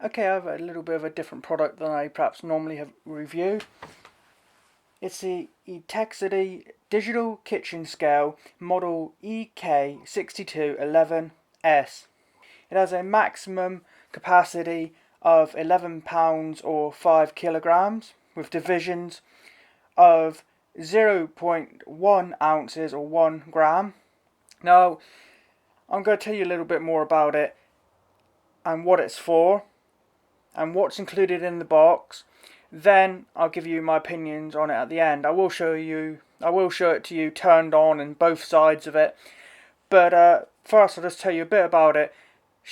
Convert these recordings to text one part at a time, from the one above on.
Okay, I have a little bit of a different product than I perhaps normally have reviewed. It's the Etekcity Digital Kitchen Scale Model EK6211S. It has a maximum capacity of 11 pounds or 5 kilograms with divisions of 0.1 ounces or 1 gram. Now, I'm going to tell you a little bit more about it and what it's for and what's included in the box. Then I'll give you my opinions on it at the end. I will show it to you turned on and both sides of it. But first I'll just tell you a bit about it.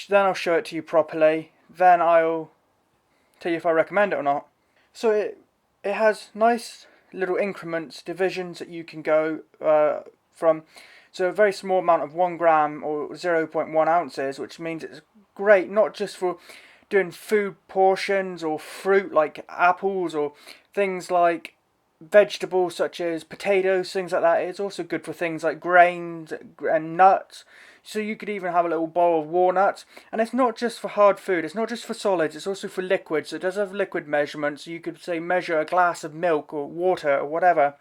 Then I'll show it to you properly. Then I'll tell you if I recommend it or not. So it has nice little increments, divisions that you can go from. So a very small amount of 1 gram or 0.1 ounces, which means it's great not just for doing food portions or fruit like apples or things like vegetables such as potatoes, things like that. It's also good for things like grains and nuts. So you could even have a little bowl of walnuts. And it's not just for hard food, it's not just for solids, it's also for liquids. So it does have liquid measurements. So you could say measure a glass of milk or water or whatever.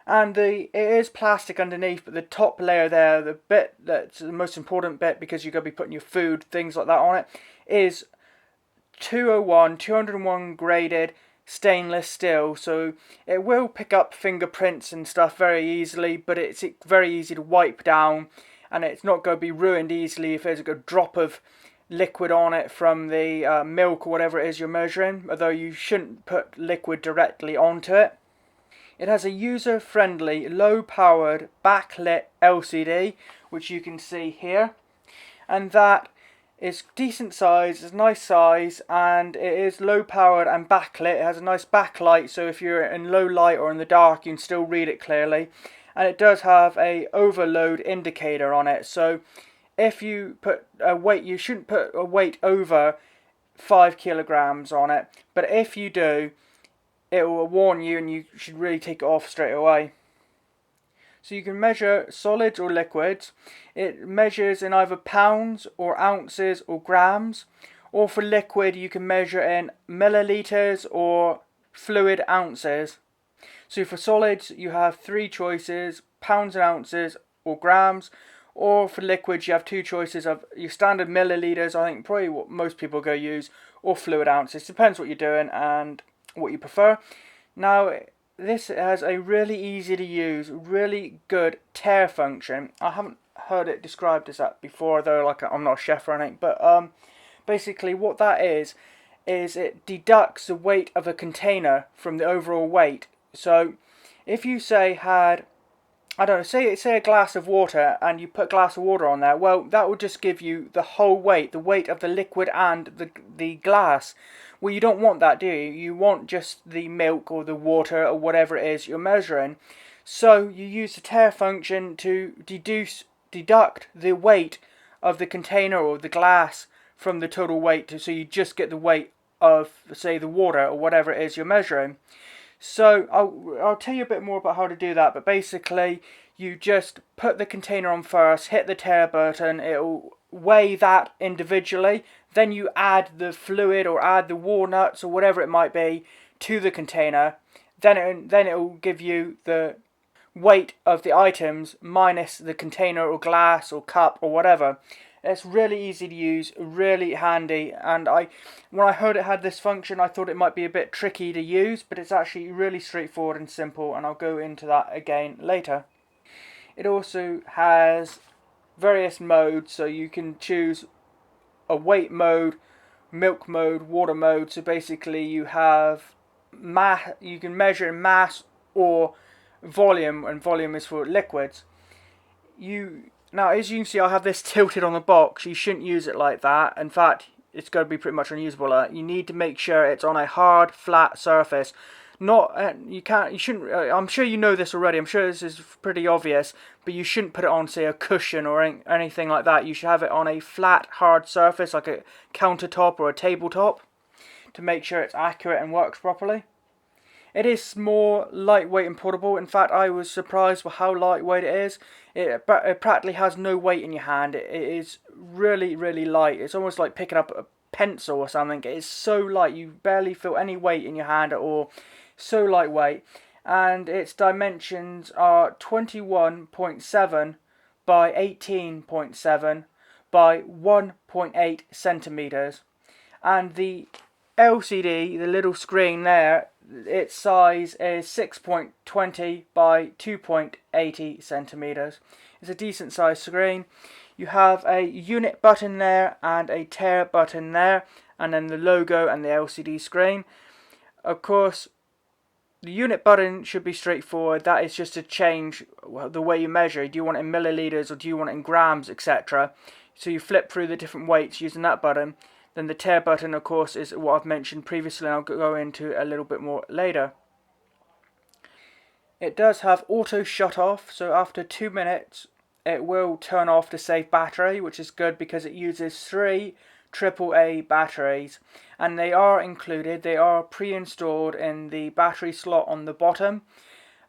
And it is plastic underneath, but the top layer there, the bit that's the most important bit because you're going to be putting your food, things like that on it, is 201 graded stainless steel, so it will pick up fingerprints and stuff very easily, but it's very easy to wipe down, and it's not going to be ruined easily if there's a drop of liquid on it from the milk or whatever it is you're measuring, although you shouldn't put liquid directly onto it. It has a user-friendly, low-powered, backlit LCD, which you can see here, and that is decent size, it's nice size, and it is low powered and backlit. It has a nice backlight, so if you're in low light or in the dark you can still read it clearly. And it does have a overload indicator on it, so if you put a weight, you shouldn't put a weight over 5 kilograms on it, but if you do, it will warn you and you should really take it off straight away. So you can measure solids or liquids. It measures in either pounds or ounces or grams. Or for liquid you can measure in milliliters or fluid ounces. So for solids you have 3 choices, pounds and ounces or grams. Or for liquids you have 2 choices of your standard milliliters, I think probably what most people go use, or fluid ounces. Depends what you're doing and what you prefer. Now, this has a really easy to use, really good tare function. I haven't heard it described as that before, though. Like I'm not a chef or anything, but basically what that is it deducts the weight of a container from the overall weight. So if you had, I don't know, say a glass of water, and you put a glass of water on there, well, that will just give you the whole weight, the weight of the liquid and the glass. Well, you don't want that, do you? You want just the milk or the water or whatever it is you're measuring. So you use the tare function to deduct the weight of the container or the glass from the total weight, so you just get the weight of, say, the water or whatever it is you're measuring. So I'll tell you a bit more about how to do that, but basically you just put the container on first, hit the tare button, it'll weigh that individually, then you add the fluid or add the walnuts or whatever it might be to the container, then it will give you the weight of the items minus the container or glass or cup or whatever. It's really easy to use, really handy, and when I heard it had this function I thought it might be a bit tricky to use, but it's actually really straightforward and simple, and I'll go into that again later. It also has various modes, so you can choose a weight mode, milk mode, water mode. So basically you have you can measure in mass or volume, and volume is for liquids. Now, as you can see, I have this tilted on the box. You shouldn't use it like that. In fact, it's going to be pretty much unusable. You need to make sure it's on a hard, flat surface. You shouldn't. I'm sure you know this already. I'm sure this is pretty obvious, but you shouldn't put it on, say, a cushion or anything like that. You should have it on a flat, hard surface, like a countertop or a tabletop, to make sure it's accurate and works properly. It is more lightweight and portable. In fact, I was surprised with how lightweight it is. It practically has no weight in your hand. It is really, really light. It's almost like picking up a pencil or something. It is so light, you barely feel any weight in your hand at all. So lightweight. And its dimensions are 21.7 by 18.7 by 1.8 centimeters. And the LCD, the little screen there, its size is 6.20 by 2.80 centimeters. It's a decent sized screen. You have a unit button there and a Tare button there, and then the logo and the LCD screen. Of course, the unit button should be straightforward. That is just to change the way you measure. Do you want it in milliliters or do you want it in grams, etc. So you flip through the different weights using that button. Then the Tare button, of course, is what I've mentioned previously, and I'll go into a little bit more later. It does have auto shut off, so after 2 minutes it will turn off to save battery, which is good because it uses 3 AAA batteries, and they are included. They are pre-installed in the battery slot on the bottom,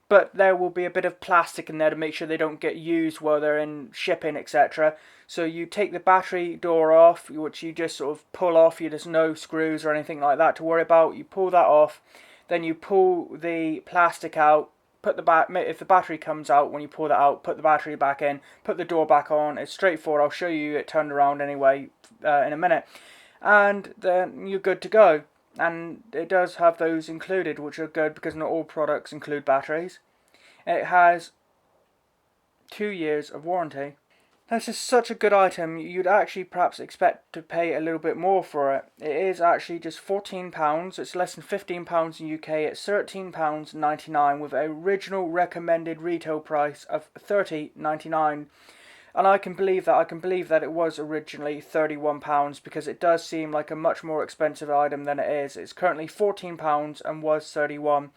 but there will be a bit of plastic in there to make sure they don't get used while they're in shipping, etc. So you take the battery door off, which you just sort of pull off. There's no screws or anything like that to worry about. You pull that off, then you pull the plastic out, put the if the battery comes out when you pull that out, put the battery back in, put the door back on. It's straightforward. I'll show you it turned around anyway in a minute, and then you're good to go. And it does have those included, which are good because not all products include batteries. It has 2 years of warranty. This is such a good item, you'd actually perhaps expect to pay a little bit more for it. It is actually just £14, it's less than £15 in the UK, it's £13.99 with an original recommended retail price of £30.99. And I can believe that it was originally £31 because it does seem like a much more expensive item than it is. It's currently £14 and was $31.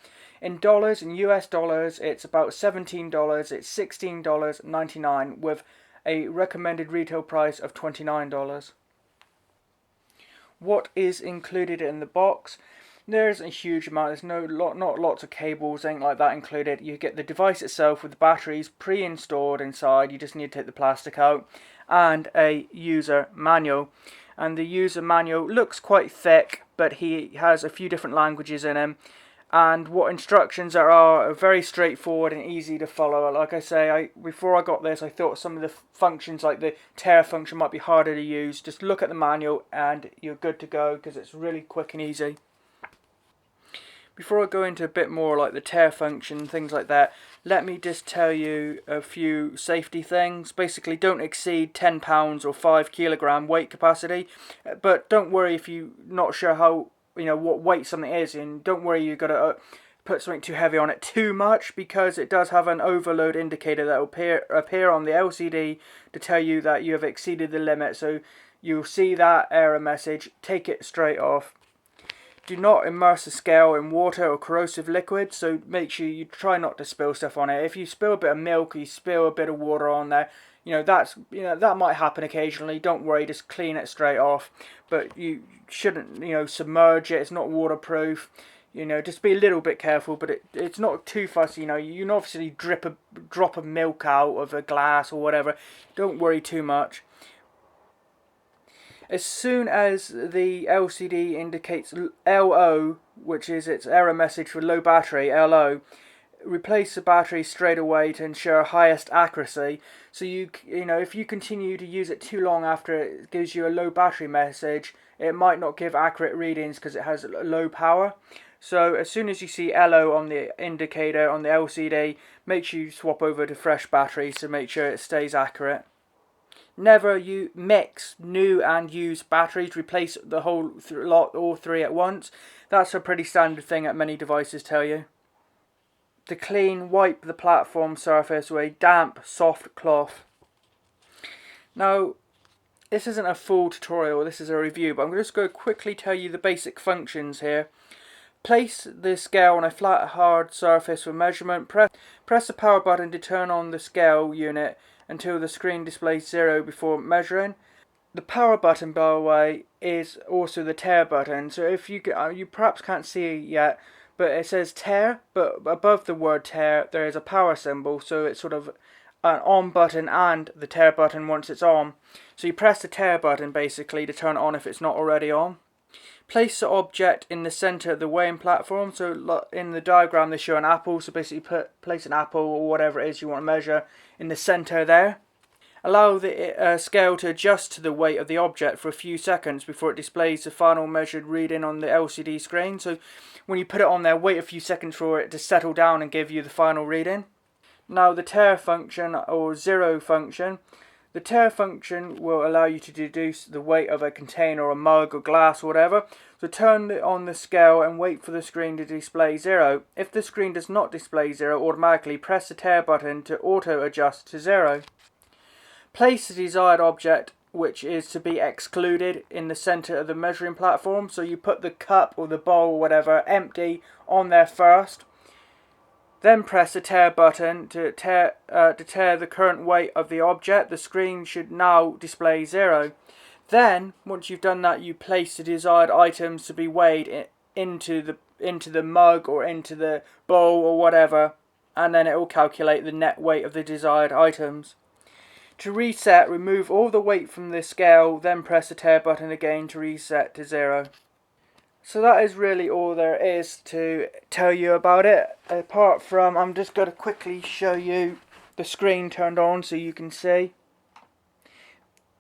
In dollars, in US dollars, it's about $17, it's $16.99 with a recommended retail price of $29. What is included in the box? There's a huge amount. There's not lots of cables, anything like that included. You get the device itself with the batteries pre-installed inside. You just need to take the plastic out, and a user manual. And the user manual looks quite thick, but he has a few different languages in him. And what instructions there are very straightforward and easy to follow. Like I say, before I got this, I thought some of the functions, like the Tare function, might be harder to use. Just look at the manual and you're good to go because it's really quick and easy. Before I go into a bit more like the Tare function, things like that, let me just tell you a few safety things. Basically, don't exceed 10 pounds or 5 kilogram weight capacity. But don't worry if you're not sure how, what weight something is, and don't worry you've got to put something too heavy on it too much, because it does have an overload indicator that will appear on the LCD to tell you that you have exceeded the limit. So you'll see that error message, take it straight off. Do not immerse the scale in water or corrosive liquid, so make sure you try not to spill stuff on it. If you spill a bit of milk or you spill a bit of water on there, that might happen occasionally. Don't worry, just clean it straight off. But you shouldn't, submerge it. It's not waterproof. Just be a little bit careful, but it's not too fussy. You can obviously drop a milk out of a glass or whatever. Don't worry too much. As soon as the LCD indicates LO, which is its error message for low battery, LO, replace the battery straight away to ensure highest accuracy. So if you continue to use it too long after it gives you a low battery message, it might not give accurate readings because it has low power. So as soon as you see LO on the indicator on the LCD, make sure you swap over to fresh batteries to make sure it stays accurate. Never you mix new and used batteries. Replace the whole lot, all three at once. That's a pretty standard thing that many devices tell you. To clean, wipe the platform surface with a damp, soft cloth. Now, this isn't a full tutorial, this is a review, but I'm just going to quickly tell you the basic functions here. Place the scale on a flat, hard surface for measurement. Press the power button to turn on the scale unit until the screen displays 0 before measuring. The power button, by the way, is also the Tare button. So if you perhaps can't see it yet, but it says Tare, but above the word Tare there is a power symbol, so it's sort of an on button and the Tare button once it's on. So you press the Tare button basically to turn it on if it's not already on. Place the object in the center of the weighing platform. So in the diagram they show an apple, so basically place an apple or whatever it is you want to measure in the center there. Allow the scale to adjust to the weight of the object for a few seconds before it displays the final measured reading on the LCD screen. So when you put it on there, wait a few seconds for it to settle down and give you the final reading. Now the Tare function or zero function. The Tare function will allow you to deduce the weight of a container or a mug or glass or whatever. So turn it on the scale and wait for the screen to display 0. If the screen does not display 0 automatically, press the Tare button to auto adjust to 0. Place the desired object, which is to be excluded, in the center of the measuring platform. So you put the cup or the bowl or whatever empty on there first. Then press the Tare button to tare the current weight of the object. The screen should now display 0. Then, once you've done that, you place the desired items to be weighed into the mug or into the bowl or whatever, and then it will calculate the net weight of the desired items. To reset, remove all the weight from the scale, then press the Tare button again to reset to 0. So that is really all there is to tell you about it, apart from I'm just going to quickly show you the screen turned on so you can see.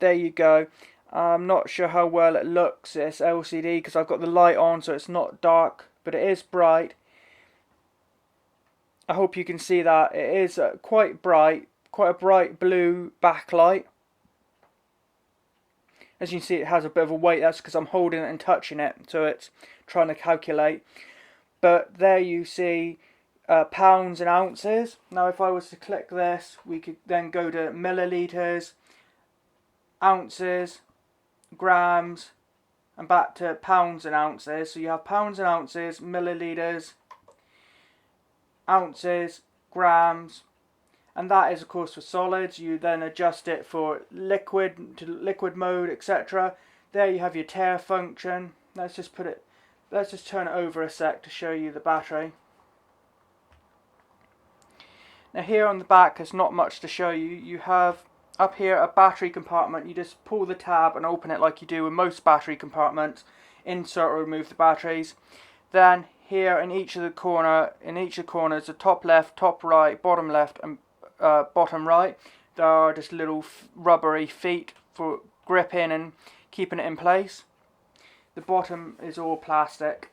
There you go. I'm not sure how well it looks, this LCD, because I've got the light on so it's not dark, but it is bright. I hope you can see that. It is quite bright, quite a bright blue backlight. As you can see, it has a bit of a weight. That's because I'm holding it and touching it, so it's trying to calculate. But there you see pounds and ounces. Now if I was to click this, we could then go to milliliters, ounces, grams, and back to pounds and ounces. So you have pounds and ounces, milliliters, ounces, grams, and that is of course for solids. You then adjust it for liquid to liquid mode, etc. There you have your Tare function. Let's just turn it over a sec to show you the battery. Now here on the back there's not much to show you. You have up here a battery compartment. You just pull the tab and open it like you do with most battery compartments. Insert or remove the batteries. Then here in each of the corners, the top left, top right, bottom left, and bottom right, there are just little rubbery feet for gripping and keeping it in place. The bottom is all plastic.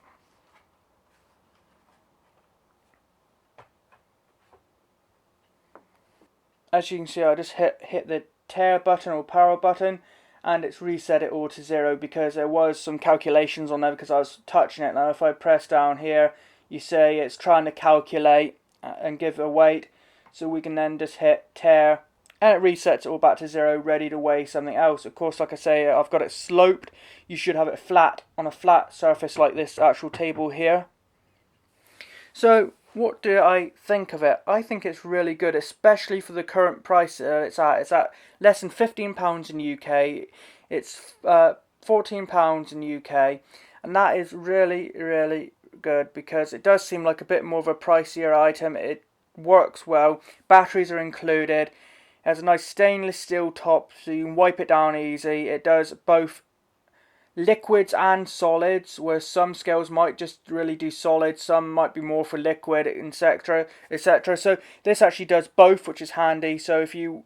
As you can see, I just hit the Tare button or power button, and it's reset it all to 0 because there was some calculations on there because I was touching it. Now if I press down here, you see it's trying to calculate and give a weight, so we can then just hit Tare and it resets it all back to 0, ready to weigh something else. Of course, like I say, I've got it sloped. You should have it flat on a flat surface like this actual table here. So what do I think of it? I think it's really good, especially for the current price it's at. It's at less than £15 in UK. It's £14 in UK, and that is really, really good because it does seem like a bit more of a pricier item. It works well. Batteries are included. It has a nice stainless steel top, so you can wipe it down easy. It does both liquids and solids, where some scales might just really do solids, some might be more for liquid, etc, etc. So this actually does both, which is handy. So if you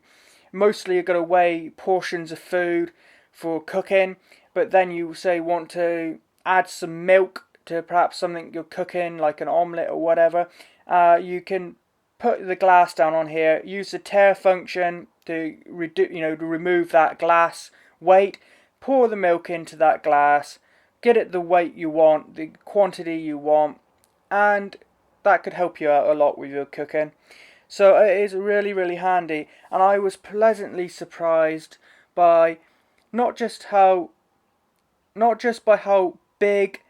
mostly are going to weigh portions of food for cooking, but then you say want to add some milk to perhaps something you're cooking like an omelette or whatever, you can put the glass down on here, use the Tare function to remove that glass weight, pour the milk into that glass, get it the weight you want, the quantity you want, and that could help you out a lot with your cooking. So it is really, really handy, and I was pleasantly surprised by not just by how big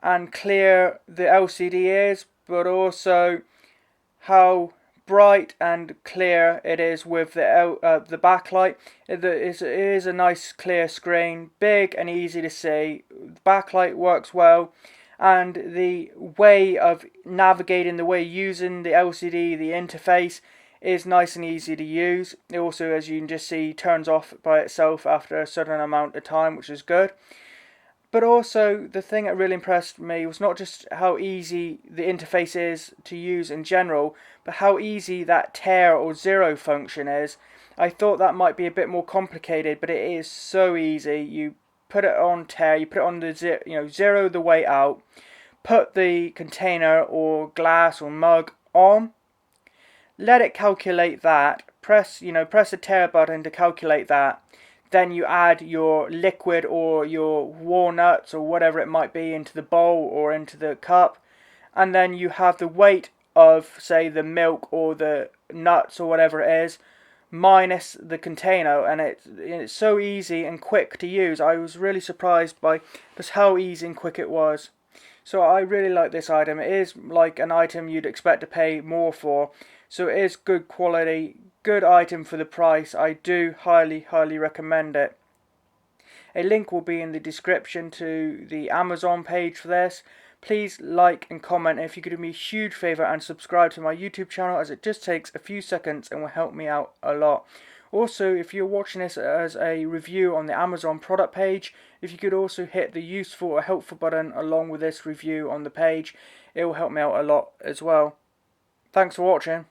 and clear the LCD is, but also how bright and clear it is with the backlight. It is a nice clear screen, big and easy to see. The backlight works well, and the way of navigating, the way using the LCD, the interface, is nice and easy to use. It also, as you can just see, turns off by itself after a certain amount of time, which is good. But also, the thing that really impressed me was not just how easy the interface is to use in general, but how easy that Tare or zero function is. I thought that might be a bit more complicated, but it is so easy. You put it on Tare, you put it on the zero the way out, put the container or glass or mug on, let it calculate that. Press the Tare button to calculate that. Then you add your liquid or your walnuts or whatever it might be into the bowl or into the cup, and then you have the weight of, say, the milk or the nuts or whatever it is, minus the container, and it's so easy and quick to use. I was really surprised by just how easy and quick it was. So I really like this item. It is like an item you'd expect to pay more for. So it is good quality, good item for the price. I do highly recommend it. A link will be in the description to the Amazon page for this. Please like and comment. If you could do me a huge favour and subscribe to my YouTube channel, as it just takes a few seconds and will help me out a lot. Also, if you're watching this as a review on the Amazon product page, if you could also hit the useful or helpful button along with this review on the page, it will help me out a lot as well. Thanks for watching.